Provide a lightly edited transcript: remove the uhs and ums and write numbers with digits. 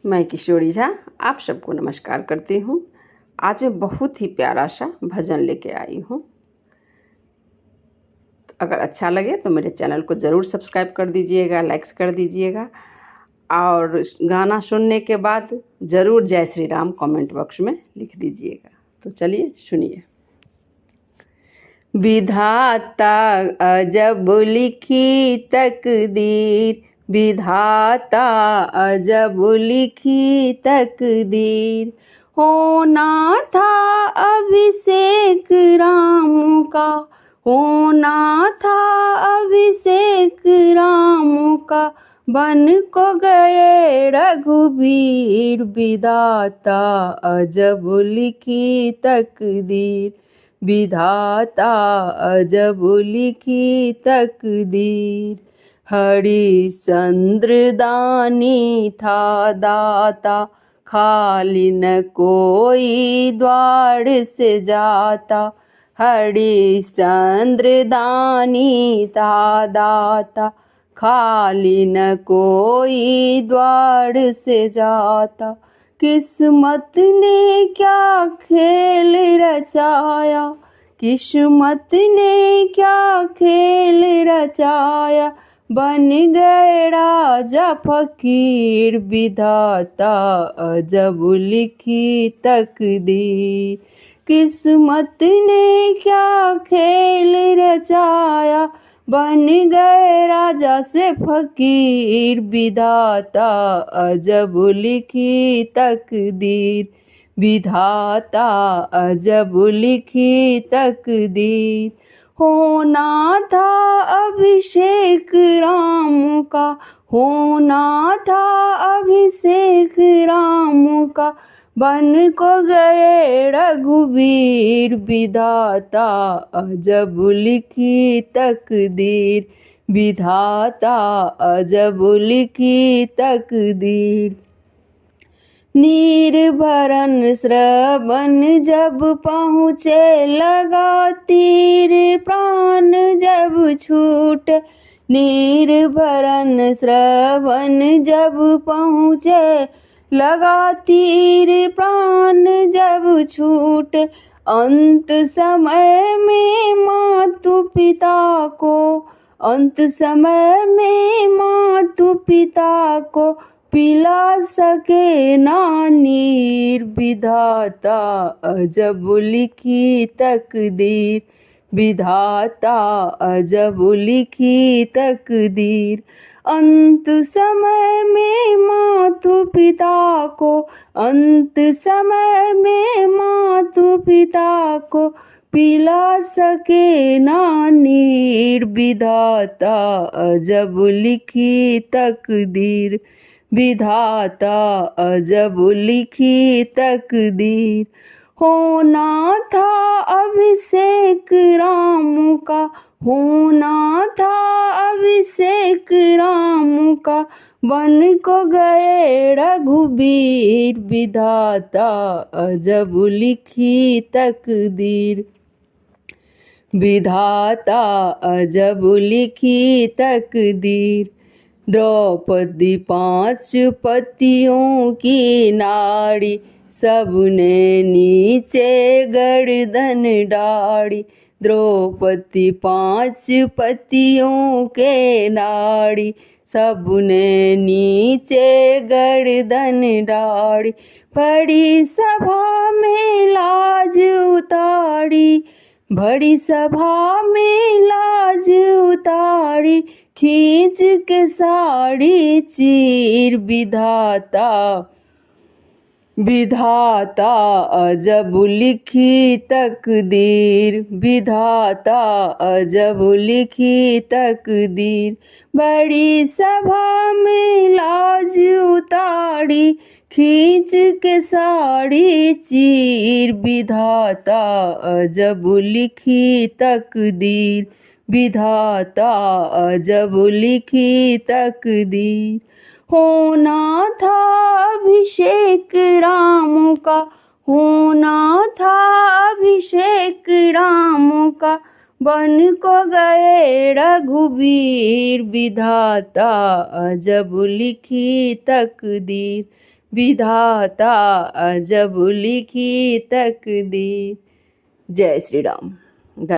मैं किशोरी झा आप सबको नमस्कार करती हूँ। आज मैं बहुत ही प्यारा सा भजन लेके आई हूँ। तो अगर अच्छा लगे तो मेरे चैनल को ज़रूर सब्सक्राइब कर दीजिएगा, लाइक्स कर दीजिएगा और गाना सुनने के बाद ज़रूर जय श्री राम कमेंट बॉक्स में लिख दीजिएगा। तो चलिए सुनिए। विधाता अजब लिखी तकदीर, विधाता अजब लिखी तकदीर, होना था अभिषेक राम का, होना था अभिषेक राम का, बन को गए रघुवीर, विधाता अजब लिखी तकदीर, विधाता अजब लिखी तकदीर। हरिश्चंद्र दानी था दाता, खाली न कोई द्वार से जाता, हरिश्चंद्र दानी था दाता, खाली न कोई द्वार से जाता। किस्मत ने क्या खेल रचाया, किस्मत ने क्या खेल रचाया, बन गए राजा फकीर, विधाता अजब लिखी तकदीर। किस्मत ने क्या खेल रचाया, बन गए राजा से फकीर, विधाता अजब लिखी तकदीर, विधाता अजब लिखी तकदीर। होना था अभिषेक राम का, होना था अभिषेक राम का, बन को गए रघुवीर, विधाता अजब लिखी तकदीर, विधाता अजब लिखी तकदीर। नीर भरन श्रवण जब पहुँचे, लगा तीर प्राण जब छूट, नीर भरन श्रवण जब पहुँचे, लगा तीर प्राण जब छूट। अंत समय में मातु पिता को, अंत समय में मातु पिता को, पिला सके ना नीर, विधाता अजब लिखी तकदीर, विधाता अजब लिखी तकदीर। अंत समय में मातु पिता को, अंत समय में मातु पिता को, पिला सके ना नीर, विधाता अजब लिखी तकदीर, विधाता अजब लिखी तकदीर। होना था अभिषेक राम का, होना था अभिषेक राम का, बन को गए रघुवीर, विधाता अजब लिखी तकदीर, विधाता अजब लिखी तकदीर। द्रौपदी 5 पतियों की नारी, सबने नीचे गर्दन डाड़ी, द्रौपदी 5 पतियों के नारी, सबने नीचे गर्दन डाड़ी। बड़ी सभा में लाज उतारी, बड़ी सभा में लाज उतारी, खींच के साड़ी चीर, विधाता, विधाता अजब लिखी तकदीर, विधाता अजब लिखी तकदीर। बड़ी सभा में लाज उतारी, खींच के साड़ी चीर, विधाता अजब लिखी तकदीर, विधाता अजब लिखी तकदीर। होना था अभिषेक राम का, होना था अभिषेक राम का, बन को गए रघुवीर, विधाता अजब लिखी तकदीर, विधाता अजब लिखी तकदीर। जय श्री राम।